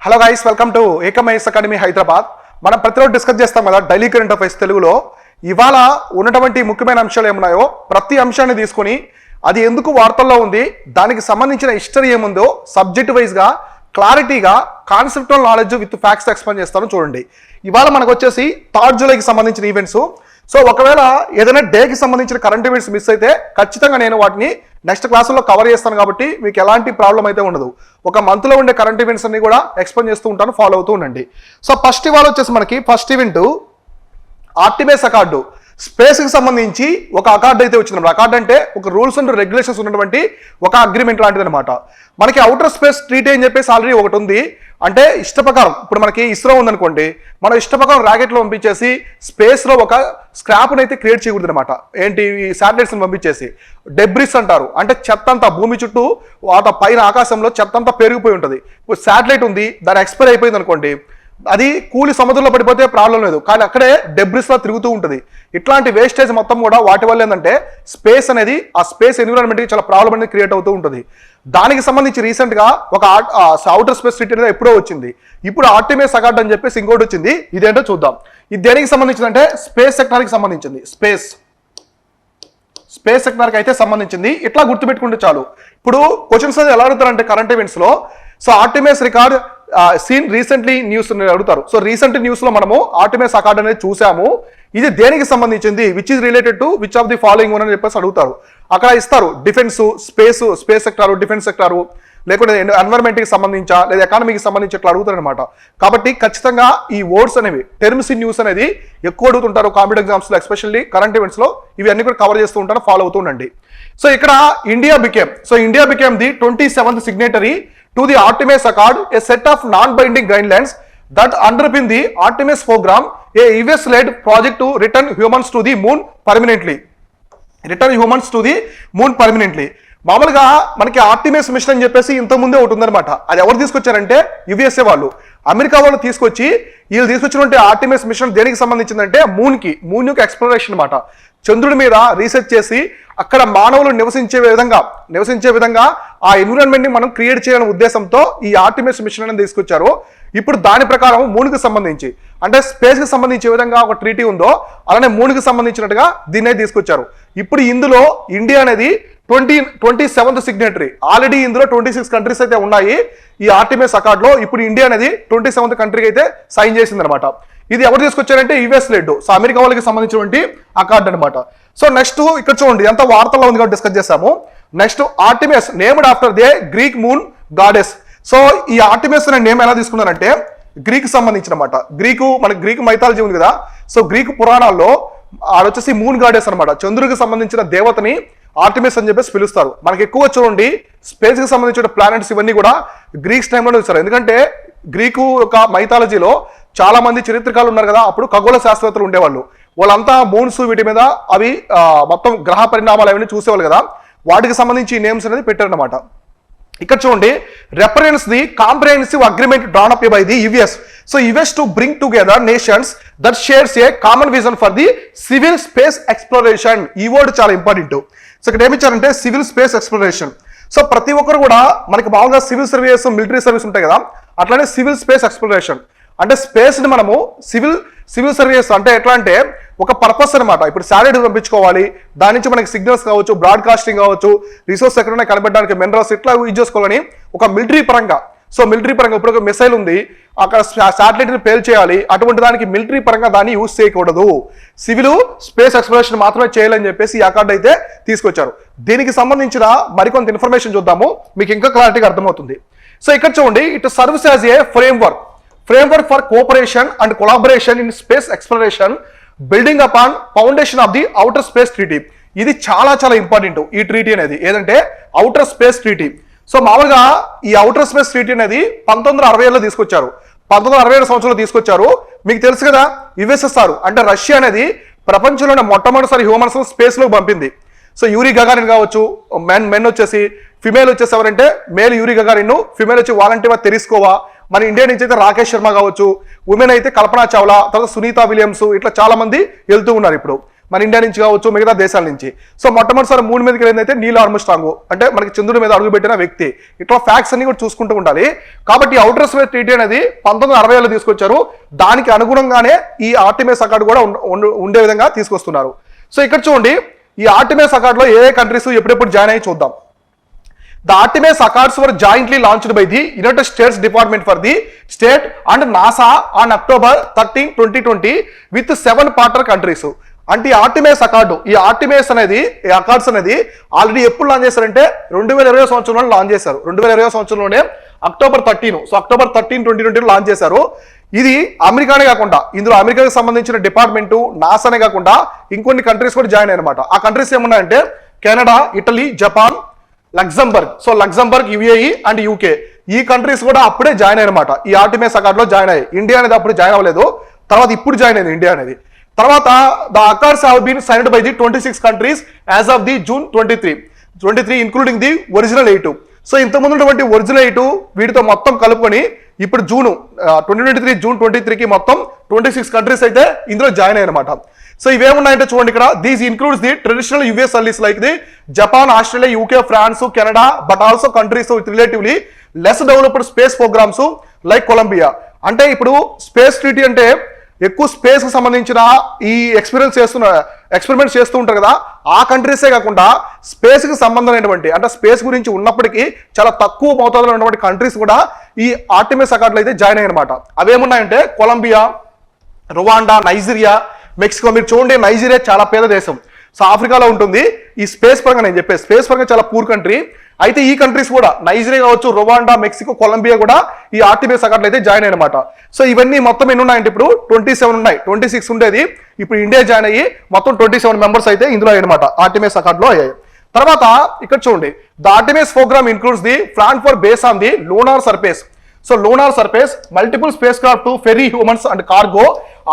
Hello guys, welcome to ఏకమైస్ academy Hyderabad. మనం ప్రతిరోజు డిస్కస్ చేస్తాం కదా డైలీ కరెంట్ అఫైర్స్ తెలుగులో. ఇవాళ ఉన్నటువంటి ముఖ్యమైన అంశాలు ఏమున్నాయో ప్రతి అంశాన్ని తీసుకొని అది ఎందుకు వార్తల్లో ఉంది, దానికి సంబంధించిన హిస్టరీ ఏముందో సబ్జెక్ట్ వైజ్గా క్లారిటీగా conceptual knowledge with facts explain చేస్తాను చూడండి. ఇవాళ మనకు వచ్చేసి 3 జూలైకి సంబంధించిన ఈవెంట్స్. సో ఒకవేళ ఏదైనా డేకి సంబంధించిన కరెంట్ ఈవెంట్స్ మిస్ అయితే ఖచ్చితంగా నేను వాటిని నెక్స్ట్ క్లాసుల్లో కవర్ చేస్తాను కాబట్టి మీకు ఎలాంటి ప్రాబ్లం అయితే ఉండదు. ఒక మంత్లో ఉండే కరెంట్ ఈవెంట్స్ అన్ని కూడా ఎక్స్ప్లెయిన్ చేస్తూ ఉంటాను, ఫాలో అవుతూ ఉండండి. సో ఫస్ట్ ఇవాళ వచ్చేసి మనకి ఫస్ట్ ఈవెంట్ ఆర్టిమిస్ అకార్డు. స్పేస్కి సంబంధించి ఒక అకార్డు అయితే వచ్చింది. అకార్డు అంటే ఒక రూల్స్ అండ్ రెగ్యులేషన్స్ ఉన్నటువంటి ఒక అగ్రిమెంట్ లాంటిది అనమాట. మనకి అవుటర్ స్పేస్ ట్రీటీ అని చెప్పేసి ఆల్రెడీ ఒకటి ఉంది. అంటే ఇష్ట ప్రకారం ఇప్పుడు మనకి ఇస్రో ఉందనుకోండి, మనం ఇష్ట ప్రకారం రాకెట్లో పంపించేసి స్పేస్లో ఒక స్క్రాప్ని అయితే క్రియేట్ చేయకూడదు అనమాట. ఏంటి, ఈ శాటిలైట్స్ని పంపించేసి డెబ్రిస్ అంటారు. అంటే చెత్త అంతా భూమి చుట్టూ పైన ఆకాశంలో చెత్త అంతా పెరిగిపోయి ఉంటుంది. ఇప్పుడు శాటిలైట్ ఉంది, దాని ఎక్స్పైర్ అయిపోయింది అనుకోండి, అది కూలి సముద్రంలో పడిపోతే ప్రాబ్లం లేదు, కానీ అక్కడే డెబ్రిస్లా తిరుగుతూ ఉంటుంది. ఇట్లాంటి వేస్టేజ్ మొత్తం కూడా వాటి వల్ల ఏంటంటే స్పేస్ అనేది, ఆ స్పేస్ ఎన్విరాన్మెంట్కి చాలా ప్రాబ్లం అనేది క్రియేట్ అవుతూ ఉంటుంది. దానికి సంబంధించి రీసెంట్గా ఒక అవుటర్ స్పేస్ సిటీ అనేది ఎప్పుడో వచ్చింది. ఇప్పుడు ఆర్టిమిస్ అకార్డు అని చెప్పేసి ఇంకోటి వచ్చింది. ఇదేంటో చూద్దాం. ఇది దేనికి సంబంధించింది అంటే స్పేస్ సెక్టార్కి సంబంధించింది. స్పేస్ సెక్టార్కి అయితే సంబంధించింది. ఇట్లా గుర్తుపెట్టుకుంటే చాలు. ఇప్పుడు క్వశ్చన్స్ అనేది ఎలా అడుగుతారంటే కరెంట్ ఈవెంట్స్లో, so Artemis record seen recently news అడుగుతారు. సో రీసెంట్ న్యూస్ లో మనము ఆర్టిమిస్ అకార్డు అనేది చూసాము. ఇది దేనికి సంబంధించింది, which is related to which of the following అని చెప్పేసి అడుగుతారు. అక్కడ ఇస్తారు defence, space sector, defence sector, లేకుంటే ఎన్వైరన్మెంట్కి సంబంధించా లేదా ఎకానమీకి సంబంధించి ఇట్లా అడుగుతారు అనమాట. కాబట్టి ఖచ్చితంగా ఈ వర్డ్స్ అనేవి, టర్మ్స్ ఇన్ న్యూస్ అనేది ఎక్కువ అడుగుతుంటారు కాంపిటేటివ్ ఎగ్జామ్స్ లో, ఎస్పెషల్లీ కరెంట్ ఈవెంట్స్ లో. ఇవి అన్ని కూడా కవర్ చేస్తూ ఉంటారు, ఫాలో అవుతూ ఉండండి. సో ఇక్కడ India became the 27th signatory to the Artemis Accord, a set of non-binding guidelines that underpin the Artemis program, a US-led project to return humans to the moon permanently. మామూలుగా మనకి Artemis machine అని చెప్పేసి ఇంతకుముందే ఒకటి ఉందన్నమాట. అది ఎవరు తీసుకొచ్చారంటే USA వాళ్ళు, అమెరికా వాళ్ళు తీసుకొచ్చి, వీళ్ళు తీసుకొచ్చినటువంటి ఆర్టిమిస్ మిషన్ దేనికి సంబంధించిందంటే మూన్ యొక్క ఎక్స్ప్లోరేషన్ అనమాట. చంద్రుడి మీద రీసెర్చ్ చేసి అక్కడ మానవులు నివసించే విధంగా ఆ ఎన్విరాన్మెంట్ ని మనం క్రియేట్ చేయాలనే ఉద్దేశంతో ఈ ఆర్టిమిస్ మిషన్ అనేది తీసుకొచ్చారు. ఇప్పుడు దాని ప్రకారం మూన్కి సంబంధించి, అంటే స్పేస్ కి సంబంధించే విధంగా ఒక ట్రీటీ ఉందో అలానే మూన్కి సంబంధించినట్టుగా దీన్ని తీసుకొచ్చారు. ఇప్పుడు ఇందులో ఇండియా అనేది 27th signatory. ఆల్రెడీ ఇందులో 26 కంట్రీస్ అయితే ఉన్నాయి ఈ ఆర్టిమిస్ అకార్డులో. ఇప్పుడు ఇండియా అనేది 27th కంట్రీకి అయితే సైన్ చేసింది అనమాట. ఇది ఎవరు తీసుకొచ్చారంటే యుఎస్ లెడ్, సో అమెరికా వాళ్ళకి సంబంధించినటువంటి అకార్డు అనమాట. సో నెక్స్ట్ ఇక్కడ చూడండి, ఎంత వార్తల్లో ఉంది కాబట్టి డిస్కస్ చేస్తాము. Next Artemis named after they Greek moon goddess. So ఈ ఆర్టిమిస్ అనే నేమ్ ఎలా తీసుకున్నారంటే గ్రీక్ సంబంధించిన అనమాట. మనకి గ్రీక్ మైథాలజీ ఉంది కదా, సో గ్రీక్ పురాణాల్లో ఆడొచ్చేసి మూన్ గాడెస్ అనమాట. చంద్రుడికి సంబంధించిన దేవతని ఆర్టిమిస్ అని చెప్పేసి పిలుస్తారు. మనకి ఎక్కువ చూడండి స్పేస్ కి సంబంధించిన ప్లానెట్స్ ఇవన్నీ కూడా గ్రీక్స్ టైంలోనే చూస్తారు. ఎందుకంటే గ్రీకు యొక్క మైథాలజీలో చాలా మంది చరిత్రకారులు ఉన్నారు కదా, అప్పుడు ఖగోళ శాస్త్రవేత్తలు ఉండేవాళ్ళు. వాళ్ళంతా మూన్స్ వీటి మీద అవి మొత్తం గ్రహ పరిణామాలు అవన్నీ చూసేవాళ్ళు కదా, వాటికి సంబంధించి నేమ్స్ అనేది పెట్టారనమాట. ఇక్కడ చూడండి, reference the comprehensive agreement drawn up by the US. So US to bring together nations that shares a common vision for the civil space exploration. ఈ వర్డ్ చాలా ఇంపార్టెంట్. సో ఇక్కడ ఏమిచ్చారంటే సివిల్ స్పేస్ ఎక్స్ప్లోరేషన్. సో ప్రతి ఒక్కరు కూడా మనకి మామూలుగా civil service, military service ఉంటాయి కదా, అట్లానే సివిల్ స్పేస్ ఎక్స్ప్లోరేషన్ అంటే స్పేస్ ని మనము సివిల్ సర్వీస్ అంటే ఎట్లా అంటే ఒక పర్పస్ అనమాట. ఇప్పుడు శాటిలైట్ పంపించుకోవాలి, దాని నుంచి మనకి సిగ్నల్స్ కావచ్చు, బ్రాడ్కాస్టింగ్ కావచ్చు, రిసోర్స్ ఎక్కడైనా కనిపెట్టడానికి మినరల్స్ ఇట్లా యూజ్ చేసుకోవాలని ఒక మిలిటరీ పరంగా. సో మిలిటరీ పరంగా ఇప్పుడు ఒక మిసైల్ ఉంది, అక్కడ శాటిలైట్ ని పేల్ చేయాలి, అటువంటి దానికి మిలిటరీ పరంగా దాన్ని యూజ్ చేయకూడదు, సివిల్ స్పేస్ ఎక్స్ప్లోరేషన్ మాత్రమే చేయాలని చెప్పేసి ఈ అకార్డు అయితే తీసుకొచ్చారు. దీనికి సంబంధించిన మరికొంత ఇన్ఫర్మేషన్ చూద్దాము, మీకు ఇంకా క్లారిటీగా అర్థమవుతుంది. సో ఇక్కడ చూడండి, it serves as a framework for cooperation and collaboration in space exploration building upon foundation of the outer space treaty. ఇది చాలా చాలా ఇంపార్టెంట్ ఈ ట్రీటీ అనేది, ఏదంటే అవుటర్ స్పేస్ ట్రీటీ. సో మామూలుగా ఈ అవుటర్ స్పేస్ ట్రీటీ అనేది 1960లో తీసుకొచ్చారు. 1967 సంవత్సరంలో తీసుకొచ్చారు. మీకు తెలుసు కదా, యుఎస్ఎస్ఆర్ అంటే రష్యా అనేది ప్రపంచంలోనే మొట్టమొదటిసారి హ్యూమన్స్ స్పేస్ లో పంపింది. సో యూరీ గగారిన్ కావచ్చు, మెన్ వచ్చేసి, ఫిమేల్ వచ్చేసి ఎవరంటే మేల్ యూరీ గగారిన్, ఫిమేల్ వచ్చి వాలంటీర్ తెరిస్కోవా. మన ఇండియా నుంచి అయితే రాకేష్ శర్మ కావచ్చు, ఉమెన్ అయితే కల్పనా చావ్లా, తర్వాత సునీతా విలియమ్స్, ఇట్లా చాలా మంది వెళ్తూ ఉన్నారు. ఇప్పుడు మన ఇండియా నుంచి కావచ్చు, మిగతా దేశాల నుంచి. సో మొట్టమొదటిసారి మూన్ మీదకి వెళ్ళిందైతే నీల్ ఆర్మ్స్ట్రాంగ్, అంటే మనకి చంద్రుడి మీద అడుగుపెట్టిన వ్యక్తి. ఇట్లా ఫ్యాక్ట్స్ అన్ని కూడా చూసుకుంటూ ఉండాలి. కాబట్టి ఔటర్ స్పేస్ ట్రీటీ అనేది 1960లో తీసుకొచ్చారు. దానికి అనుగుణంగానే ఈ ఆర్టిమిస్ అకార్డ్ కూడా ఉండే విధంగా తీసుకొస్తున్నారు. సో ఇక్కడ చూడండి, ఈ ఆర్టిమిస్ అకార్డ్ లో ఏ కంట్రీస్ ఎప్పుడెప్పుడు జాయిన్ అయ్యి చూద్దాం. The Artemis Accords were jointly launched by the United States Department for the State and NASA on October 13, 2020 with 7 partner countries. అంటే ఆర్టిమిస్ అకార్డు, ఈ ఆర్టిమిస్ అనేది, ఈ అకార్డ్స్ అనేది ఆల్రెడీ ఎప్పుడు లాంచ్ చేశారంటే 2020 సంవత్సరంలో లాంచ్ చేశారు. 2020 సంవత్సరంలోనే October 13. సో October 13, 2020 లాంచ్ చేశారు. ఇది అమెరికానే కాకుండా, ఇందులో అమెరికాకి సంబంధించిన డిపార్ట్మెంటు, నాసానే కాకుండా ఇంకొన్ని కంట్రీస్ కూడా జాయిన్ అయ్యారన్నమాట. ఆ కంట్రీస్ ఏమున్నాయంటే Canada, Italy, Japan, Luxembourg. So Luxembourg, UAE and UK, ఈ కంట్రీస్ కూడా అప్పుడే జాయిన్ అయ్యారన్నమాట. ఈ ఆర్టిమిస్ అకార్డ్ లో జాయిన్ అయ్యాయి. ఇండియా అనేది అప్పుడు జాయిన్ అవ్వలేదు, తర్వాత ఇప్పుడు జాయిన్ అయింది ఇండియా అనేది. తర్వాత the accords have been signed by the 26 countries as of the June 23 including the original 8. సో ఇంతకుముందు ఉన్నటువంటి ఒరిజినల్ 8 వీటితో మొత్తం కలుపుకొని ఇప్పుడు జూన్ 2023 మొత్తం 26 కంట్రీస్ అయితే ఇందులో జాయిన్ అయ్యారన్నమాట. సో ఇవేమున్నాయంటే చూడండి ఇక్కడ, these includes the traditional US allies like the Japan, Australia, UK, France, Canada, but also countries with relatively less developed space programmes like Colombia. అంటే ఇప్పుడు స్పేస్ ట్రీటీ అంటే ఎక్కువ స్పేస్ కి సంబంధించిన ఈ ఎక్స్పెరిమెంట్స్ చేస్తూ ఉంటారు కదా, ఆ కంట్రీసే కాకుండా స్పేస్ కి సంబంధమైనటువంటి, అంటే స్పేస్ గురించి ఉన్నప్పటికీ చాలా తక్కువ మోతాదులో ఉన్నటువంటి కంట్రీస్ కూడా ఈ ఆర్టిమిస్ అకార్డులో అయితే జాయిన్ అయ్యారన్నమాట. అవేమున్నాయంటే కొలంబియా, రువాండా, నైజీరియా, మెక్సికో. మీరు చూడండి, నైజీరియా చాలా పేద దేశం, సో ఆఫ్రికాలో ఉంటుంది. ఈ స్పేస్ పరంగా నేను చెప్పే స్పేస్ పరంగా చాలా పూర్ కంట్రీ. అయితే ఈ కంట్రీస్ కూడా నైజీరియా కావచ్చు, రువాండా, మెక్సికో, కొలంబియా కూడా ఈ ఆర్టిమిస్ అకార్డులో అయితే జాయిన్ అయ్యారన్నమాట. సో ఇవన్నీ మొత్తం ఎన్ని ఉన్నాయంటే ఇప్పుడు 27 ఉన్నాయి. 26 ఉండేది, ఇప్పుడు ఇండియా జాయిన్ అయ్యి మొత్తం 27 మెంబర్స్ అయితే ఇందులో అయ్యారన్నమాట, ఆర్టిమిస్ అకార్డులో అయ్యాయి. తర్వాత ఇక్కడ చూడండి, the Artemis programme includes the plan for base on the lunar surface. So lunar surface multiple spacecraft to ferry humans and cargo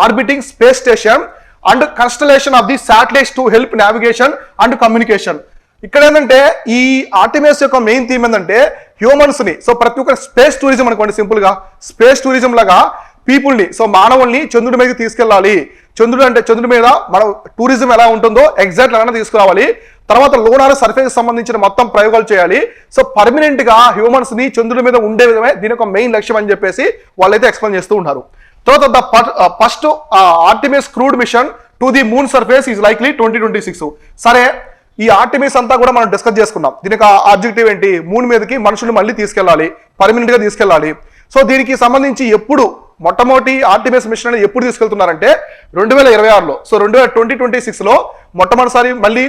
orbiting space station and constellation of the satellites to help navigation and communication. ఇక్కడ ఏంటంటే ఈ Artemis యొక్క main theme ఏంటంటే humans ని, so ప్రతి ఒక్క space tourism అనుకోండి, simple గా స్పేస్ టూరిజం లాగా పీపుల్ ని, సో మానవుల్ని చంద్రుడి మీదకి తీసుకెళ్ళాలి. చంద్రుడి మీద మన టూరిజం ఎలా ఉంటుందో ఎగ్జాక్ట్ అలానే తీసుకురావాలి. తర్వాత లోనార్ సర్ఫేస్ సంబంధించిన మొత్తం ప్రయోగాలు చేయాలి. సో పర్మనెంట్ గా హ్యూమన్స్ ని చంద్రుడి మీద ఉండే విధమే దీని ఒక మెయిన్ లక్ష్యం అని చెప్పేసి వాళ్ళైతే ఎక్స్ప్లెయిన్ చేస్తూ ఉన్నారు. తర్వాత the first Artemis crewed mission to the moon surface is likely 2026. సరే, ఈ ఆర్టిమిస్ అంతా కూడా మనం డిస్కస్ చేసుకున్నాం. దీనికి ఆబ్జెక్టివ్ ఏంటి, మూన్ మీదకి మనుషులు మళ్ళీ తీసుకెళ్ళాలి, పర్మనెంట్ గా తీసుకెళ్ళాలి. సో దీనికి సంబంధించి ఎప్పుడు మొట్టమొదటి ఆర్టిమిస్ మిషన్ అనేది ఎప్పుడు తీసుకెళ్తున్నారంటే 2026లో. సో 2026లో మొట్టమొదటిసారి మళ్ళీ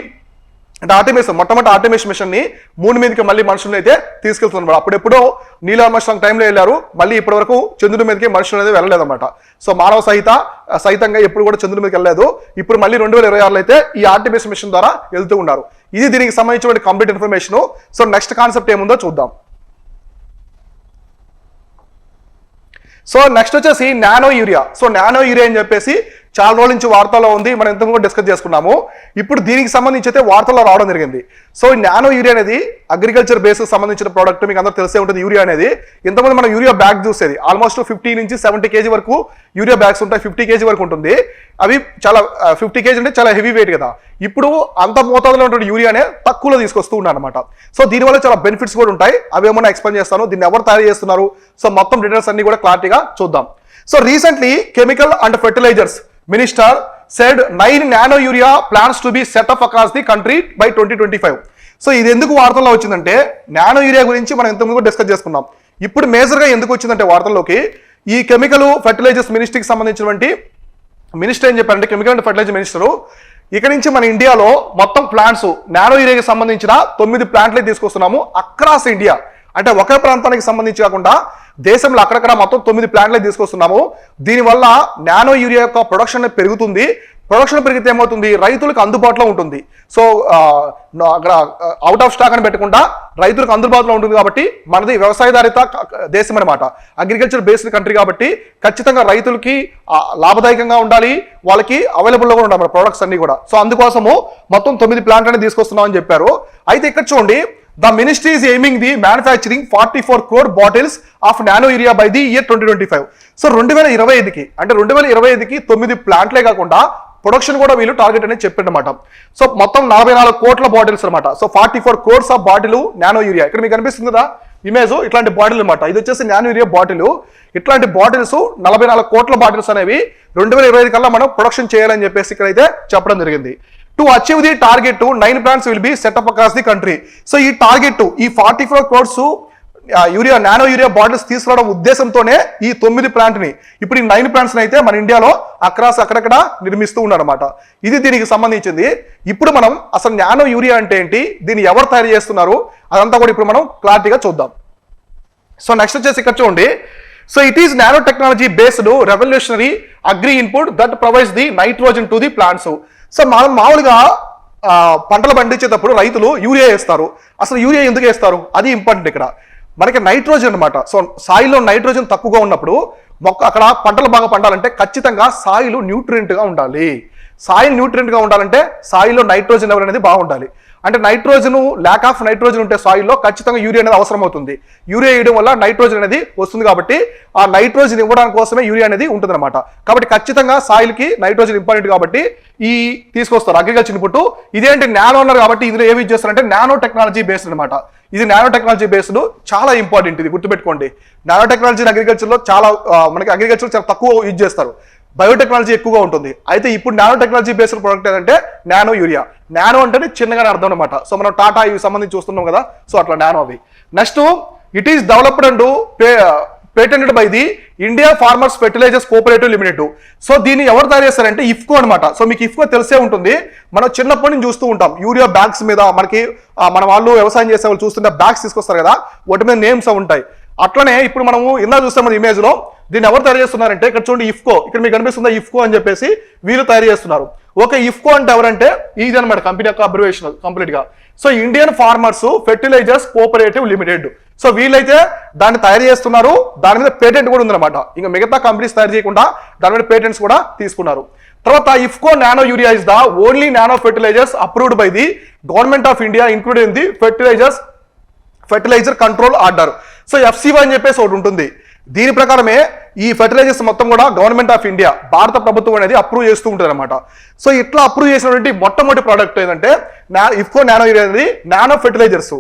మొట్టమొదటి ఆర్టిమిస్ మిషన్ ని మూన్ మీదకి మళ్ళీ మనుషులను అయితే తీసుకెళ్తున్నారు. అప్పుడెప్పుడో నీల్ ఆర్మ్స్ట్రాంగ్ టైంలో వెళ్ళారు, మళ్ళీ ఇప్పటి వరకు చంద్రుడి మీదకి మనుషులు అనేది వెళ్ళలేదన్నమాట. సో మానవ సహితంగా ఎప్పుడు కూడా చంద్రుడి మీదకి వెళ్ళలేదు. ఇప్పుడు మళ్ళీ 2026లో అయితే ఈ ఆర్టిమిస్ మిషన్ ద్వారా వెళ్తూ ఉన్నారు. ఇది దీనికి సంబంధించిన complete information. So next concept ఏముందో చూద్దాం. సో నెక్స్ట్ వచ్చేసి nano urea. So nano urea అని చెప్పేసి చాలా రోజుల నుంచి వార్తల్లో ఉంది, మనం ఇంతకు కూడా డిస్కస్ చేసుకున్నాము. ఇప్పుడు దీనికి సంబంధించి అయితే వార్తల్లో రావడం జరిగింది. సో నానో యూరియా అనేది అగ్రికల్చర్ బేస్ సంబంధించిన ప్రోడక్ట్, మీకు అందరూ తెలిసే ఉంటుంది. యూరియా అనేది ఇంతకుముందు మనం యూరియా బ్యాగ్ చూసేది ఆల్మోస్ట్ 50 నుంచి 70 kg వరకు యూరియా బ్యాగ్స్ ఉంటాయి. 50 kg వరకు ఉంటుంది. అవి చాలా 50 kg అంటే చాలా హెవీ వెయిట్ కదా. ఇప్పుడు అంత మోతాదులో ఉన్న యూరియానే తక్కువలో తీసుకొస్తూ ఉన్నారు అనమాట. సో దీనివల్ల చాలా బెనిఫిట్స్ కూడా ఉంటాయి. అవి ఏమన్నా ఎక్స్ప్లెయిన్ చేస్తాను. దీన్ని ఎవరు తయారు చేస్తున్నారు, సో మొత్తం డీటెయిల్స్ అన్ని కూడా క్లారిటీగా చూద్దాం. So recently chemical and fertilizers minister said 9 nano urea plans to be set up across the country by 2025. So ఇది ఎందుకు వార్తల్లో వచ్చిందంటే, నానో యూరియా గురించి మనం ఇంతకుముందు డిస్కస్ చేసుకున్నాం. ఇప్పుడు మేజర్ గా ఎందుకు వచ్చిందంటే వార్తల్లోకి, ఈ కెమికల్ ఫెర్టిలైజర్స్ మినిస్ట్రీకి సంబంధించినటువంటి మినిస్టర్ ఏం చెప్పారంటే, కెమికల్ అండ్ ఫెర్టిలైజర్ మినిస్టరు ఇక్కడ నుంచి మన ఇండియాలో మొత్తం ప్లాంట్స్ నానో యూరియాకి సంబంధించిన 9 ప్లాంట్లే తీసుకొస్తున్నాము అక్రాస్ ఇండియా. అంటే ఒకే ప్రాంతానికి సంబంధించి కాకుండా దేశంలో అక్కడక్కడ మొత్తం 9 ప్లాంట్లే తీసుకొస్తున్నాము. దీనివల్ల నానో యూరియా యొక్క ప్రొడక్షన్ పెరుగుతుంది. ప్రొడక్షన్ పెరిగితే ఏమవుతుంది, రైతులకు అందుబాటులో ఉంటుంది. సో అక్కడ అవుట్ ఆఫ్ స్టాక్ అని పెట్టకుండా రైతులకు అందుబాటులో ఉంటుంది. కాబట్టి మనది వ్యవసాయధారిత దేశం అనమాట, అగ్రికల్చర్ బేస్డ్ కంట్రీ. కాబట్టి ఖచ్చితంగా రైతులకి లాభదాయకంగా ఉండాలి, వాళ్ళకి అవైలబుల్లో కూడా ఉండాలి ప్రొడక్ట్స్ అన్ని కూడా. సో అందుకోసము మొత్తం 9 ప్లాంట్ అనేది తీసుకొస్తున్నాం అని చెప్పారు. అయితే ఇక్కడ చూడండి, the ministry is aiming the manufacturing 44 crore bottles of nano urea by the year 2025. So 2025కి అంటే 2025కి 9 ప్లాంట్లే కాకుండా ప్రొడక్షన్ కూడా వీళ్ళు టార్గెట్ అనేది చెప్పారన్నమాట. సో మొత్తం 44 కోట్ల బాటిల్స్ అనమాట. So 44 crores of bottle nano urea. ఇక్కడ మీకు కనిపిస్తుంది కదా ఇమేజ్, ఇట్లాంటి బాటిల్ అనమాట. ఇది వచ్చేసి నానో యూరియా బాటిల్. ఇట్లాంటి బాటిల్స్ 44 కోట్ల బాటిల్స్ అనేవి 2025 కల్లా మనం ప్రొడక్షన్ చేయాలని చెప్పేసి ఇక్కడైతే చెప్పడం జరిగింది. To achieve the target 9 plants will be setup across the country. So ఈ టార్గెట్ ఈ 44 crores urea nano urea bottles తీసుకురావడం ఉద్దేశంతోనే ఈ 9 plant ని ఇప్పుడు ఈ 9 plants అయితే మన ఇండియాలో అక్కడక్కడ నిర్మిస్తూ ఉన్నారన్నమాట. ఇది దీనికి సంబంధించింది. ఇప్పుడు మనం అసలు నానో యూరియా అంటే ఏంటి, దీన్ని ఎవరు తయారు చేస్తున్నారు అదంతా కూడా ఇప్పుడు మనం క్లారిటీగా చూద్దాం. సో నెక్స్ట్ వచ్చేసి ఇక్కడ చూడండి. So it is nano technology based revolutionary agri input that provides the nitrogen to the plants. So మనం మామూలుగా పంటలు పండించేటప్పుడు రైతులు యూరియా వేస్తారు. అసలు యూరియా ఎందుకు వేస్తారు అది ఇంపార్టెంట్. ఇక్కడ మనకి నైట్రోజన్ అనమాట. సో సాయిల్లో నైట్రోజన్ తక్కువగా ఉన్నప్పుడు మొక్క అక్కడ పంటలు బాగా పండాలంటే ఖచ్చితంగా సాయిల్ న్యూట్రియంట్గా ఉండాలి. సాయిల్ న్యూట్రియంట్గా ఉండాలంటే సాయిల్లో నైట్రోజన్ లెవెల్ అనేది బాగుండాలి. అంటే నైట్రోజన్ ల్యాక్ ఆఫ్ నైట్రోజన్ ఉంటే సాయిల్లో ఖచ్చితంగా యూరియా అనేది అవసరం అవుతుంది. యూరియా వేయడం వల్ల నైట్రోజన్ అనేది వస్తుంది కాబట్టి ఆ నైట్రోజన్ ఇవ్వడానికి కోసమే యూరియా అనేది ఉంటుంది అనమాట. కాబట్టి ఖచ్చితంగా సాయిల్కి నైట్రోజన్ ఇంపార్టెంట్ కాబట్టి ఈ తీసుకొస్తారు అగ్రికల్చర్ ఇన్పుట్. ఇదేంటి నానో అన్నారు కాబట్టి ఇందులో ఏమి చేస్తారంటే నానో టెక్నాలజీ బేస్డ్ అనమాట. ఇది నానో టెక్నాలజీ బేస్డ్ చాలా ఇంపార్టెంట్, ఇది గుర్తుపెట్టుకోండి. నానో టెక్నాలజీ అగ్రికల్చర్లో చాలా మనకి అగ్రికల్చర్ చాలా తక్కువ యూజ్ చేస్తారు, బయోటెక్నాలజీ ఎక్కువగా ఉంటుంది. అయితే ఇప్పుడు నానో టెక్నాలజీ బేస్డ్ ప్రోడక్ట్ ఏంటంటే నానో యూరియా. నానో అంటేనే చిన్నగానే అర్థం అనమాట. సో మనం టాటా ఇవి సంబంధించి చూస్తున్నాం కదా, సో అట్లా నానో అవి. Next it is developed and patented by the India farmers fertilizers cooperative limited. So దీన్ని ఎవరు తయారు చేస్తారంటే ఇఫ్కో అనమాట. సో మీకు ఇఫ్కో తెలిసే ఉంటుంది, మనం చిన్నప్పటి నుంచి చూస్తూ ఉంటాం యూరియా బ్యాగ్స్ మీద మనకి మన వాళ్ళు వ్యవసాయం చేసే వాళ్ళు చూస్తుంటే బ్యాగ్స్ తీసుకొస్తారు కదా, వాటి మీద నేమ్స్ ఉంటాయి. అట్లనే ఇప్పుడు మనము ఇందా చూస్తాం మన ఇమేజ్ లో దీన్ని ఎవరు తయారు చేస్తున్నారంటే ఇక్కడ చూడండి ఇఫ్కో, ఇక్కడ మీకు కనిపిస్తుందా ఇఫ్కో అని చెప్పేసి వీళ్ళు తయారు చేస్తున్నారు. ఓకే, ఇఫ్కో అంటే ఎవరంటే ఇది అనమాట కంపెనీ యొక్క అబ్రివేషన్ కంప్లీట్ గా. So Indian farmers fertilizers cooperative limited. So వీళ్ళైతే దాన్ని తయారు చేస్తున్నారు, దాని మీద పేటెంట్ కూడా ఉందన్నమాట. ఇంకా మిగతా కంపెనీస్ తయారు చేయకుండా దాని మీద పేటెంట్స్ కూడా తీసుకున్నారు. తర్వాత IFFCO nano urea is the only nano fertilizers approved by the government of India including the fertilizer control order. So FCY అని చెప్పేసి ఒకటి ఉంటుంది. దీని ప్రకారమే ఈ ఫెర్టిలైజర్స్ మొత్తం కూడా గవర్నమెంట్ ఆఫ్ ఇండియా భారత ప్రభుత్వం అనేది అప్రూవ్ చేస్తూ ఉంటుంది అనమాట. సో ఇట్లా అప్రూవ్ చేసినటువంటి మొట్టమొదటి ప్రోడక్ట్ ఏంటంటే ఇఫ్కో నానో యూరియా అనేది నానో ఫెర్టిలైజర్స్.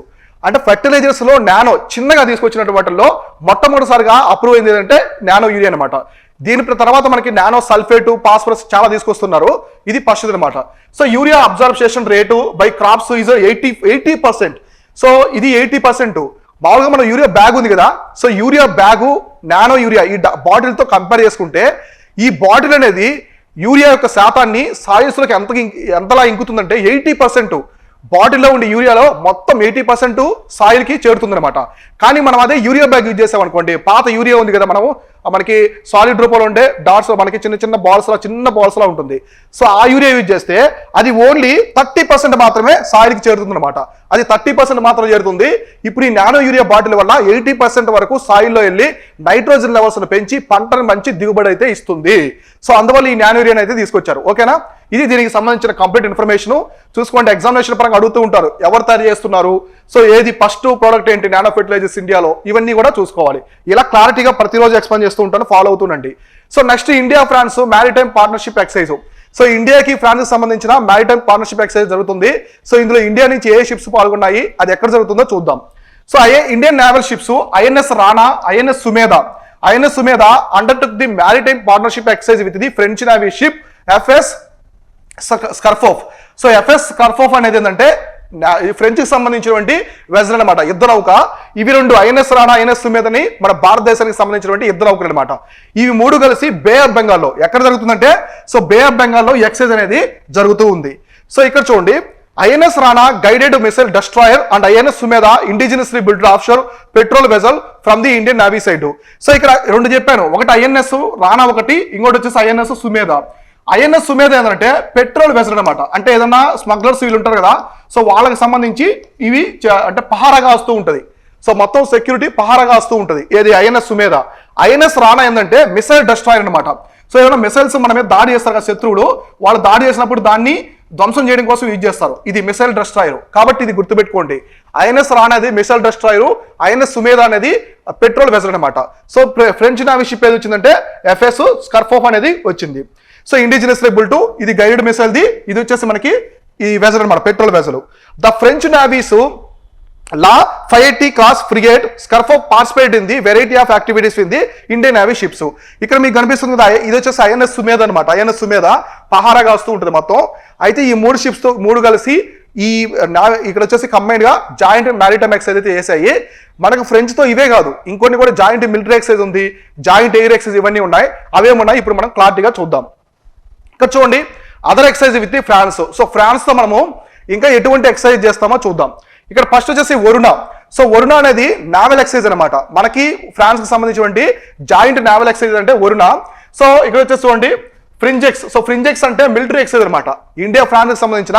అంటే ఫెర్టిలైజర్స్ లో నానో చిన్నగా తీసుకొచ్చినటువంటి వాటిల్లో మొట్టమొదటిసారిగా అప్రూవ్ అయింది ఏంటంటే నానో యూరియా అనమాట. దీని తర్వాత మనకి నానో సల్ఫేట్ ఫాస్ఫరస్ చాలా తీసుకొస్తున్నారు. ఇది ఫస్ట్ అనమాట. So urea absorption rate by crops is 80%. So ఇది 80%. మామూలుగా మన యూరియా బ్యాగ్ ఉంది కదా, so urea bag nano urea ఈ బాటిల్తో కంపేర్ చేసుకుంటే ఈ బాటిల్ అనేది యూరియా యొక్క శాతాన్ని సాయిల్స్లోకి ఎంతలా ఇంకుతుందంటే 80%. బాటిల్లో ఉండే యూరియాలో మొత్తం 80% సాయిల్కి చేరుతుంది అనమాట. కానీ మనం అదే యూరియా బ్యాగ్ యూజ్ చేసామనుకోండి, పాత యూరియా ఉంది కదా మనకి సాలిడ్ రూపంలో ఉండే డాట్స్ మనకి చిన్న బాల్స్ లా ఉంటుంది. సో ఆ యూరియా యూజ్ చేస్తే అది ఓన్లీ 30% మాత్రమే సాయిల్కి చేరుతుంది అనమాట. అది 30% మాత్రం చేరుతుంది. ఇప్పుడు ఈ నానో యూరియా బాటిల్ వల్ల 80% వరకు సాయిల్లో వెళ్ళి నైట్రోజన్ లెవెల్స్ పెంచి పంటను మంచి దిగుబడి అయితే ఇస్తుంది. సో అందువల్ల ఈ నానో యూరియాని అయితే తీసుకొచ్చారు. ఓకేనా, ఇది దీనికి సంబంధించిన కంప్లీట్ ఇన్ఫర్మేషన్. చూసుకోండి, ఎగ్జామినేషన్ పరంగా అడుగుతూ ఉంటారు ఎవరు తయారు చేస్తున్నారు, సో ఏది ఫస్ట్ ప్రోడక్ట్ ఏంటి నానో ఫెర్టిలైజర్స్ ఇండియాలో, ఇవన్నీ కూడా చూసుకోవాలి. ఇలా క్లారిటీగా ప్రతిరోజు ఎక్స్ప్లెయిన్ చేస్తూ ఉంటాను, ఫాలో అవుతుండండి. So next India France maritime partnership exercise. So ఇండియాకి ఫ్రాన్స్ సంబంధించిన మ్యారిటైమ్ పార్ట్నర్షిప్ ఎక్సైజ్ జరుగుతుంది. సో ఇందులో ఇండియా నుంచి ఏ షిప్స్ పాల్గొన్నాయి, అది ఎక్కడ జరుగుతుందో చూద్దాం. So Indian naval ships INS Rana, INS Sumedha undertook the maritime partnership exercise with the French navy ship FS Surcouf. So FS Surcouf అనేది ఏంటంటే ఫ్రెంచ్ కి సంబంధించినటువంటి వెజల్ అనమాట, యుద్ధ నౌక. ఇవి రెండు ఐఎన్ఎస్ రాణా, ఐఎన్ఎస్ సుమేధని మన భారతదేశానికి సంబంధించినటువంటి యుద్ధ నౌకలు అనమాట. ఇవి మూడు కలిసి బే ఆఫ్ బెంగాల్లో ఎక్కడ జరుగుతుందంటే, సో బే ఆఫ్ బెంగాల్లో ఎక్సైజ్ అనేది జరుగుతూ ఉంది. సో ఇక్కడ చూడండి, INS Rana guided missile destroyer and INS Sumedha indigenously build offshore petrol vessel from the Indian navy side. So ఇక్కడ రెండు చెప్పాను, ఒకటి ఐఎన్ఎస్ రాణా ఒకటి, ఇంకోటి వచ్చేసి ఐఎన్ఎస్ సుమేధ. ఐఎన్ఎస్ సుమేధ ఏంటంటే పెట్రోల్ వెజల్ అనమాట. అంటే ఏదన్నా స్మగ్లర్స్ వీళ్ళు ఉంటారు కదా, సో వాళ్ళకి సంబంధించి ఇవి అంటే పహారాగా వస్తూ ఉంటుంది. సో మొత్తం సెక్యూరిటీ పహారాగా వస్తూ ఉంటుంది. ఏది ఐఎన్ఎస్ సుమేధ. ఐఎన్ఎస్ రాణా ఏంటంటే మిసైల్ డెస్ట్రాయర్ అనమాట. సో ఏదైనా మిసైల్స్ మన మీద దాడి చేస్తారు కదా శత్రువులు, వాళ్ళు దాడి చేసినప్పుడు ధ్వంసం చేయడం కోసం యూజ్ చేస్తారు. ఇది మిసైల్ డెస్ట్రాయర్ కాబట్టి ఇది గుర్తుపెట్టుకోండి. ఐఎన్ఎస్ రా అనేది మిసైల్ డెస్ట్రాయర్, ఐఎన్ఎస్ సుమేధ అనేది పెట్రోల్ వెసల్ అనమాట. సో ఫ్రెంచ్ నావీ షిప్ ఏది వచ్చిందంటే ఎఫ్ఎస్ స్కర్ఫోఫ్ అనేది వచ్చింది. సో ఇండిజినస్ లేబుల్ టు ఇది గైడెడ్ మిసైల్ ది, ఇది వచ్చేసి మనకి ఈ వెసల్ అనమాట, petrol vessel. The French navies La 580 class frigate Scarfo participated in the variety of activities in the Indian Navy ships. ఇక్కడ మీకు కనిపిస్తుంది కదా, ఇది వచ్చేసి ఐఎన్ఎస్ సుమేధ అనమాట. ఐఎన్ఎస్ సుమేధ పహారాగా వస్తూ ఉంటుంది మొత్తం. అయితే ఈ 3 షిప్స్ తో 3 కలిసి ఈ ఇక్కడ వచ్చేసి కంబైన్డ్ గా జాయింట్ మ్యారిటైమ్ ఎక్సైజ్ అయితే వేసాయి. మనకు ఫ్రెంచ్ తో ఇవే కాదు, ఇంకొన్ని కూడా జాయింట్ మిలిటరీ ఎక్సైజ్ ఉంది, జాయింట్ ఎయిర్ ఎక్సైజ్, ఇవన్నీ ఉన్నాయి. అవేమున్నాయి ఇప్పుడు మనం క్లారిటీగా చూద్దాం. ఇక్కడ చూడండి, other exercise with France. So France తో మనము ఇంకా ఎటువంటి ఎక్సైజ్ చేస్తామో చూద్దాం. ఇక్కడ ఫస్ట్ వచ్చేసి వరుణ. సో వరుణ అనేది నావల్ ఎక్సైజ్ అనమాట. మనకి ఫ్రాన్స్ కి సంబంధించినటువంటి జాయింట్ నావల్ ఎక్సైజ్ అంటే వరుణ. సో ఇక్కడ వచ్చేసి చూడండి ఫ్రింజెక్స్. సో ఫ్రింజెక్స్ అంటే మిలిటరీ ఎక్సైజ్ అనమాట, ఇండియా ఫ్రాన్స్ కి సంబంధించిన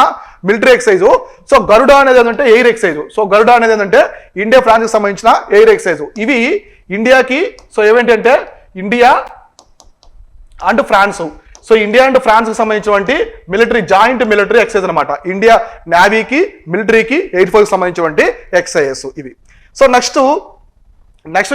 మిలిటరీ ఎక్సైజ్. సో గరుడ అనేది ఏంటంటే ఎయిర్ ఎక్సైజ్. సో గరుడ అనేది ఏంటంటే ఇండియా ఫ్రాన్స్ కి సంబంధించిన ఎయిర్ ఎక్సైజ్. ఇవి ఇండియాకి సో ఏమేంటంటే India and France. So India and France కి సంబంధించినటువంటి మిలిటరీ జాయింట్ మిలిటరీ ఎక్సైజ్ అనమాట. ఇండియా నేవీకి, మిలిటరీకి, ఎయిర్ ఫోర్స్ కి సంబంధించినటువంటి ఎక్సైజెస్ ఇవి. సో నెక్స్ట్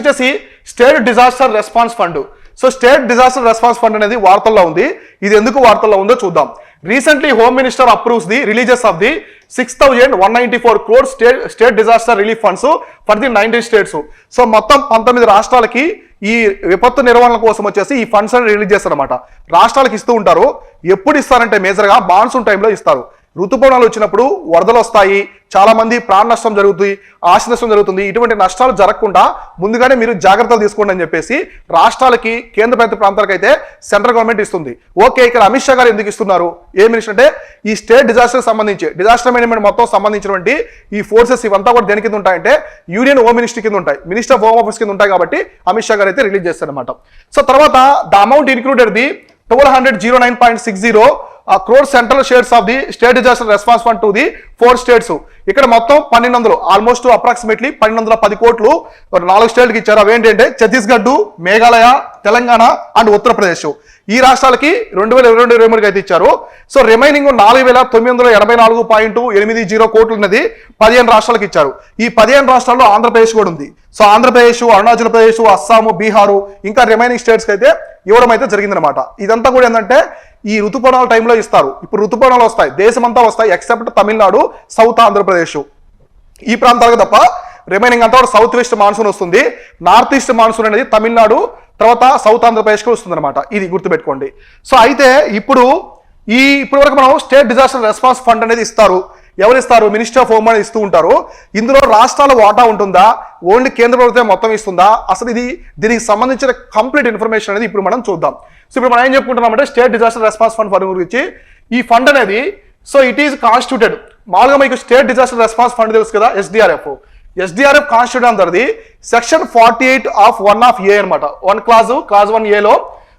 వచ్చేసి state disaster response fund. So state disaster response fund అనేది వార్తల్లో ఉంది. ఇది ఎందుకు వార్తల్లో ఉందో చూద్దాం. Recently home minister approves the releases of the 6,194 crore state disaster relief funds for the 19 states. So మొత్తం 19 రాష్ట్రాలకి ఈ విపత్తు నిర్వహణ కోసం వచ్చేసి ఈ ఫండ్స్ అని రిలీజ్ చేస్తారనమాట. రాష్ట్రాలకు ఇస్తూ ఉంటారు. ఎప్పుడు ఇస్తారంటే మేజర్గా మాన్సూన్ టైంలో ఇస్తారు. ఋతుపవనాలు వచ్చినప్పుడు వరదలు వస్తాయి, చాలా మంది ప్రాణ నష్టం జరుగుతుంది, ఆస్తి నష్టం జరుగుతుంది. ఇటువంటి నష్టాలు జరగకుండా ముందుగానే మీరు జాగ్రత్తలు తీసుకోండి అని చెప్పేసి రాష్ట్రాలకి, కేంద్రపాలిత ప్రాంతాలకు అయితే సెంట్రల్ గవర్నమెంట్ ఇస్తుంది. ఓకే, ఇక్కడ అమిత్ షా గారు ఎందుకు ఇస్తున్నారు? ఏ మినిస్టర్ అంటే ఈ స్టేట్ డిజాస్టర్ సంబంధించి డిజాస్టర్ మేనేజ్మెంట్ మొత్తం సంబంధించినటువంటి ఈ ఫోర్సెస్ ఇవంతా కూడా దేని కింద ఉంటాయంటే యూనియన్ హోమ్ మినిస్ట్రీ కింద ఉంటాయి, మినిస్టర్ ఆఫ్ హోమ్ ఆఫీస్ కింద ఉంటాయి. కాబట్టి అమిత్ షా గారు అయితే రిలీజ్ చేస్తారనమాట. సో తర్వాత the amount included the 1209.60 crore central shares of the state disaster response fund to the 4 states. ఇక్కడ మొత్తం 1200 ఆల్మోస్ట్ అప్రాక్సిమేట్లీ 1210 కోట్లు 4 స్టేట్లకు ఇచ్చారు. అవేంటంటే ఛత్తీస్గఢ్, మేఘాలయ, తెలంగాణ అండ్ ఉత్తరప్రదేశ్. ఈ రాష్ట్రాలకి 2022-23 అయితే ఇచ్చారు. సో రిమైనింగ్ 4,984.80 కోట్లు ఉన్నది 15 రాష్ట్రాలకు ఇచ్చారు. ఈ 15 రాష్ట్రాల్లో ఆంధ్రప్రదేశ్ కూడా ఉంది. సో ఆంధ్రప్రదేశ్, అరుణాచల్ ప్రదేశ్, అస్సాము, బీహారు ఇంకా రిమైనింగ్ స్టేట్స్కి అయితే ఇవ్వడం అయితే జరిగిందనమాట. ఇదంతా కూడా ఏంటంటే ఈ ఋతుపవనాల టైంలో ఇస్తారు. ఇప్పుడు ఋతుపవనాలు వస్తాయి, దేశమంతా వస్తాయి ఎక్సెప్ట్ తమిళనాడు, సౌత్ ఆంధ్రప్రదేశ్ ఈ ప్రాంతాలకు తప్ప రిమైనింగ్ అంతా కూడా సౌత్ వెస్ట్ మాన్సూన్ వస్తుంది. నార్త్ ఈస్ట్ మాన్సూన్ అనేది తమిళనాడు తర్వాత సౌత్ ఆంధ్రప్రదేశ్కి వస్తుంది అనమాట. ఇది గుర్తుపెట్టుకోండి. సో అయితే ఇప్పుడు వరకు మనం స్టేట్ డిజాస్టర్ రెస్పాన్స్ ఫండ్ అనేది ఇస్తారు. ఎవరు ఇస్తారు? మినిస్టర్ ఆఫ్ హోమ్ అనేది ఇస్తూ ఉంటారు. ఇందులో రాష్ట్రాల వాటా ఉంటుందా, ఓన్లీ కేంద్ర ప్రభుత్వం మొత్తం ఇస్తుందా, అసలు దీనికి సంబంధించిన కంప్లీట్ ఇన్ఫర్మేషన్ అనేది ఇప్పుడు మనం చూద్దాం. సో ఇప్పుడు మనం ఏం చెప్పుకుంటున్నామంటే స్టేట్ డిజాస్టర్ రెస్పాన్స్ ఫండ్ గురించి. ఈ ఫండ్ అనేది సో ఇట్ ఈస్ కాన్స్టిట్యూటెడ్. మామూలుగా మీకు స్టేట్ డిజాస్టర్ రెస్పాన్స్ ఫండ్ తెలుసు కదా, ఎస్డిఆర్ఎఫ్ కాన్స్టిట్యూట్ అంటారు సెక్షన్ 48 of 1A అనమాట. 1 క్లాస్ 1Aలో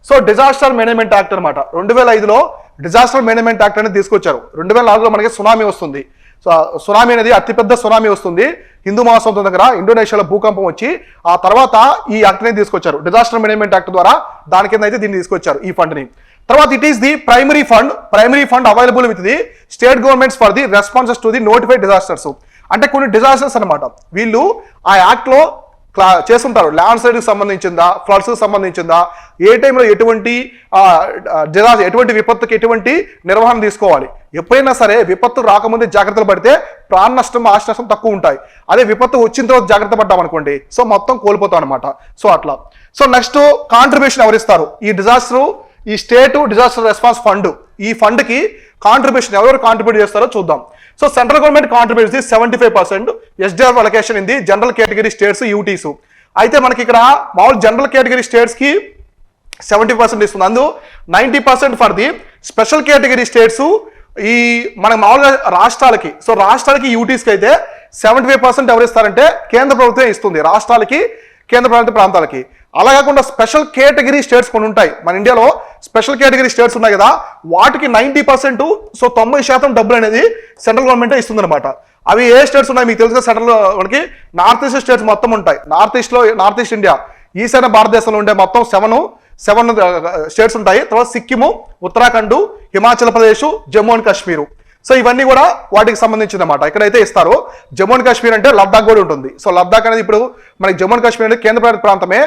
సో డిజాస్టర్ మేనేజ్మెంట్ యాక్ట్ అనమాట. 2005లో డిజాస్టర్ మేనేజ్మెంట్ యాక్ట్ అనేది తీసుకొచ్చారు. 2004లో మనకి సునామీ వస్తుంది. సో సునామీ అనేది అతిపెద్ద సునామీ వస్తుంది హిందూ మహాసముద్రం దగ్గర, ఇండోనేషియాలో భూకంపం వచ్చి ఆ తర్వాత ఈ యాక్ట్ అనేది తీసుకొచ్చారు. డిజాస్టర్ మేనేజ్మెంట్ యాక్ట్ ద్వారా దాని కింద అయితే దీన్ని తీసుకొచ్చారు ఈ ఫండ్ ని. తర్వాత it is the primary fund available with the state governments for the responses to the notified disasters. అంటే కొన్ని డిజాస్టర్స్ అనమాట వీళ్ళు ఆ యాక్ట్ లో చేస్తుంటారు. ల్యాండ్ స్లైడ్ కి సంబంధించిందా, ఫ్లడ్స్ కి సంబంధించిందా, ఏ టైంలో ఎటువంటి విపత్తుకి ఎటువంటి నిర్వహణ తీసుకోవాలి. ఎప్పుడైనా సరే విపత్తు రాకముందే జాగ్రత్తలు పడితే ప్రాణ నష్టం, ఆస్తి నష్టం తక్కువ ఉంటాయి. అదే విపత్తు వచ్చిన తర్వాత జాగ్రత్త పడ్డాం అనుకోండి సో మొత్తం కోల్పోతాం అనమాట. సో అట్లా. సో నెక్స్ట్ కాంట్రిబ్యూషన్ ఎవరిస్తారు? ఈ స్టేట్ డిజాస్టర్ రెస్పాన్స్ ఫండ్, ఈ ఫండ్ కి కాంట్రిబ్యూషన్ ఎవరు కాంట్రిబ్యూట్ చేస్తారో చూద్దాం. So central government contributes 75% SDR allocation in the general category states, UTs. అయితే మనకి ఇక్కడ మామూలు జనరల్ కేటగిరీ స్టేట్స్ కి 70% ఇస్తుంది. అందు 90% for the special category states. ఈ మన మామూలుగా రాష్ట్రాలకి, సో రాష్ట్రాలకి యూటీస్కి అయితే 75% ఎవరు ఇస్తారంటే కేంద్ర ప్రభుత్వం ఇస్తుంది రాష్ట్రాలకి, కేంద్రపాలిత ప్రాంతాలకి. అలా కాకుండా స్పెషల్ కేటగిరీ స్టేట్స్ కొన్ని ఉంటాయి మన ఇండియాలో. స్పెషల్ కేటగిరీ స్టేట్స్ ఉన్నాయి కదా, వాటికి 90% సో 90% డబ్బులు అనేది సెంట్రల్ గవర్నమెంటే ఇస్తుంది అనమాట. అవి ఏ స్టేట్స్ ఉన్నాయి మీకు తెలుసు. సెంట్రల్ మనకి నార్త్ ఈస్ట్ స్టేట్స్ మొత్తం ఉంటాయి. నార్త్ ఈస్ట్ ఇండియా, ఈశాన్య భారతదేశంలో ఉండే మొత్తం 7 స్టేట్స్ ఉంటాయి. తర్వాత సిక్కిము, ఉత్తరాఖండ్, హిమాచల్ ప్రదేశ్, జమ్మూ అండ్ కాశ్మీర్. సో ఇవన్నీ కూడా వాటికి సంబంధించిన అన్నమాట. ఎక్కడైతే ఇస్తారో జమ్మూ అండ్ కాశ్మీర్ అంటే లద్దాఖ్ కూడా ఉంటుంది. సో లద్దాఖ్ అనేది ఇప్పుడు మనకి జమ్మూ అండ్ కాశ్మీర్ అనేది కేంద్రపాలిత ప్రాంతమే,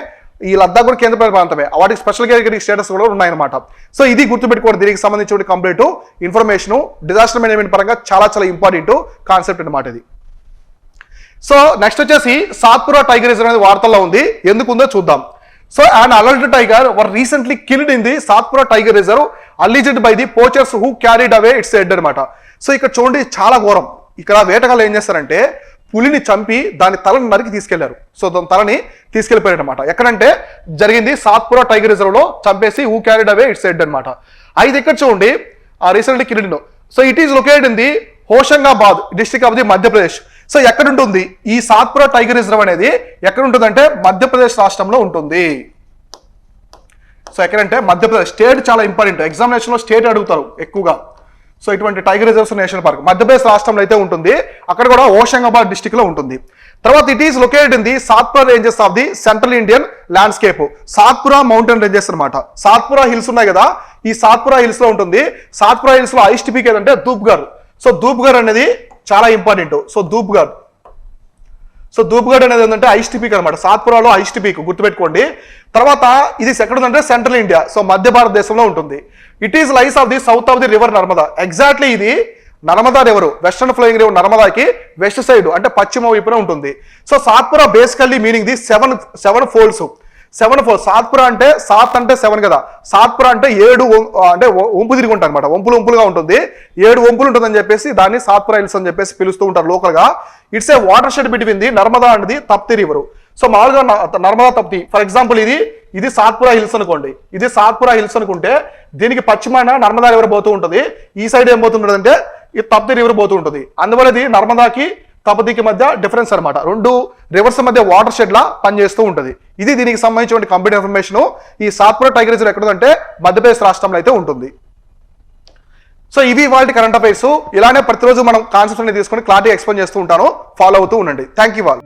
ఈ లద్దాఖ్ కూడా కేంద్రపాలిత ప్రాంతమే, వాటికి స్పెషల్ కేటగిరీ స్టేటస్ కూడా ఉన్నాయన్నమాట. సో ఇది గుర్తుపెట్టుకోండి, దీనికి సంబంధించిన కంప్లీట్ ఇన్ఫర్మేషన్ డిజాస్టర్ మేనేజ్మెంట్ పరంగా చాలా చాలా ఇంపార్టెంట్ కాన్సెప్ట్ అన్నమాట ఇది. సో నెక్స్ట్ వచ్చేసి సాత్పురా టైగర్ రిజర్వ్ అనేది వార్తల్లో ఉంది, ఎందుకుందో చూద్దాం. So and alert tiger were recently killed in the Satpura tiger reserve అలిజెడ్ by the poachers who carried away it's head అనమాట. సో ఇక్కడ చూడండి చాలా ఘోరం, ఇక్కడ వేటగాళ్ళు ఏం చేస్తారంటే పులిని చంపి దాని తలని నరికి తీసుకెళ్లారు. సో దాని తలని తీసుకెళ్లిపోయారు అనమాట. ఎక్కడంటే జరిగింది సాత్పురా టైగర్ రిజర్వ్ లో చంపేసి who carried away it's head అనమాట. అయితే ఇక్కడ చూడండి recently killed. So it is located in the Hoshangabad district of the Madhya Pradesh. So ఎక్కడ ఉంటుంది ఈ సాత్పురా టైగర్ రిజర్వ్ అనేది, ఎక్కడ ఉంటుంది అంటే మధ్యప్రదేశ్ రాష్ట్రంలో ఉంటుంది. సో ఎక్కడంటే మధ్యప్రదేశ్ స్టేట్ చాలా ఇంపార్టెంట్, ఎగ్జామినేషన్ లో స్టేట్ అడుగుతారు ఎక్కువగా. సో ఇటువంటి tiger reserves national park Madhya Pradesh రాష్ట్రంలో అయితే ఉంటుంది, అక్కడ కూడా హోషంగాబాద్ డిస్ట్రిక్ట్ లో ఉంటుంది. తర్వాత it is located in the Satpura ranges of the central Indian landscape, Satpura mountain ranges అనమాట. సాత్పురా హిల్స్ ఉన్నాయి కదా, ఈ సాత్పురా హిల్స్ లో ఉంటుంది. సాత్పురా హిల్స్ లో హైయెస్ట్ పీక్ ఏదంటే ధూప్గర్. సో ధూప్గర్ అనేది చాలా ఇంపార్టెంట్. సో ధూప్గఢ్ అనేది ఏంటంటే హైయెస్ట్ పీక్ అనమాట, సాత్పురాలో హైయెస్ట్ పీక్ గుర్తుపెట్టుకోండి. తర్వాత ఇది ఎక్కడ ఉందంటే సెంట్రల్ ఇండియా, సో మధ్య భారతదేశంలో ఉంటుంది. It is lies of the south of the river Narmada. Exactly ఇది Narmada river, western flowing river నర్మదాకి వెస్ట్ సైడ్ అంటే పశ్చిమ వైపున ఉంటుంది. సో Satpura basically meaning the seven folds. Satpura అంటే సాత్ అంటే 7 కదా, సాత్పురా అంటే 7 అంటే వంపు తిరిగి ఉంటాయి అనమాట, వంపులుగా ఉంటుంది, 7 వంపులు ఉంటుందని చెప్పేసి దాన్ని సాత్పురా హిల్స్ అని చెప్పేసి పిలుస్తూ ఉంటారు లోకల్ గా. It's a water shed between the Narmada and the Tapti river. So మామూలుగా నర్మదా తప్తి ఫర్ ఎగ్జాంపుల్ ఇది సాత్పురా హిల్స్ అనుకోండి, ఇది సాత్పురా హిల్స్ అనుకుంటే దీనికి పశ్చిమాన నర్మదా రివర్ పోతూ ఉంటుంది, ఈ సైడ్ ఏం పోతుంటుంది అంటే ఈ తప్తి రివర్ పోతూ ఉంటుంది. అందువల్ల ఇది నర్మదాకి తపతికి మధ్య డిఫరెన్స్ అనమాట, 2 రివర్స్ మధ్య వాటర్ షెడ్ లా పనిచేస్తూ ఉంటుంది. ఇది దీనికి సంబంధించిన కంప్లీట్ ఇన్ఫర్మేషన్. ఈ సాత్పురా టైగర్ రిజర్వ్ ఎక్కడుందంటే మధ్యప్రదేశ్ రాష్ట్రంలో అయితే ఉంటుంది. సో ఇవి వాటి కరెంట్ అఫైర్స్. ఇలానే ప్రతిరోజు మనం కాన్సెప్ట్ అనేది తీసుకొని క్లారిటీ ఎక్స్ప్లెయిన్ చేస్తూ ఉంటాను, ఫాలో అవుతూ ఉండండి. Thank you all.